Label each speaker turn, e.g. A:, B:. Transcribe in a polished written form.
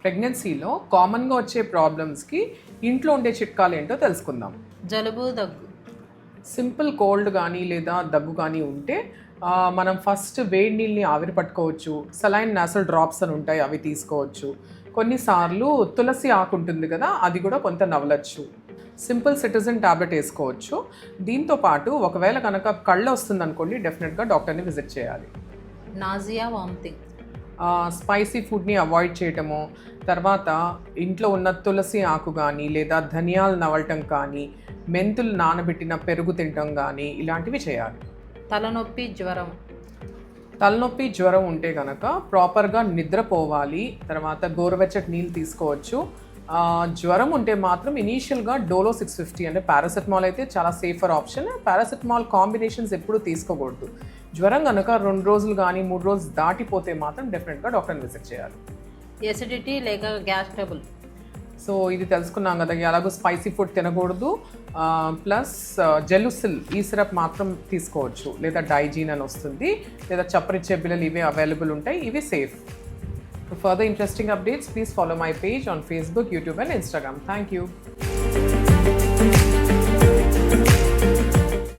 A: ప్రెగ్నెన్సీలో కామన్గా వచ్చే ప్రాబ్లమ్స్కి ఇంట్లో ఉండే చిట్కాలు ఏంటో తెలుసుకుందాం.
B: జలుబు, దగ్గు.
A: సింపుల్ కోల్డ్ కానీ లేదా దగ్గు కానీ ఉంటే మనం ఫస్ట్ వేడి నీళ్ళని ఆవిరి పట్టుకోవచ్చు. సలైన్ నాసల్ డ్రాప్స్ అని ఉంటాయి, అవి తీసుకోవచ్చు. కొన్నిసార్లు తులసి ఆకు ఉంటుంది కదా, అది కూడా కొంత నవలచ్చు. సింపుల్ సిటిజన్ టాబ్లెట్ వేసుకోవచ్చు. దీంతో పాటు ఒకవేళ కనుక కళ్ళు వస్తుంది అనుకోండి, డెఫినెట్గా డాక్టర్ని విజిట్ చేయాలి.
B: Nausea, vomiting.
A: స్పైసీ ఫుడ్ని అవాయిడ్ చేయటము, తర్వాత ఇంట్లో ఉన్న తులసి ఆకు కానీ లేదా ధనియాలు నవలటం కానీ, మెంతులు నానబెట్టిన పెరుగు తినటం కానీ ఇలాంటివి చేయాలి.
B: తలనొప్పి, జ్వరం.
A: తలనొప్పి జ్వరం ఉంటే కనుక ప్రాపర్గా నిద్రపోవాలి. తర్వాత గోరువెచ్చటి నీళ్ళు తీసుకోవచ్చు. జ్వరం ఉంటే మాత్రం ఇనీషియల్గా డోలో 650 అంటే పారాసెటమాల్ అయితే చాలా సేఫర్ ఆప్షన్. పారాసెటమాల్ కాంబినేషన్స్ ఎప్పుడూ తీసుకోకూడదు. జ్వరం కనుక 2 రోజులు కానీ 3 రోజులు దాటిపోతే మాత్రం డెఫినెట్గా డాక్టర్ని విజిట్ చేయాలి.
B: ఎసిడిటీ లేక గ్యాస్ ట్రబుల్.
A: సో ఇది తెలుసుకున్నాం కదా, ఎలాగో స్పైసీ ఫుడ్ తినకూడదు. ప్లస్ జెలుసిల్ ఈ సిరప్ మాత్రం తీసుకోవచ్చు, లేదా డైజీన్ అని వస్తుంది, లేదా చప్పరిచ్చే బిళ్ళలు ఇవే అవైలబుల్ ఉంటాయి. ఇవి safe. For further interesting updates, please follow my page on Facebook, YouTube and Instagram. Thank you.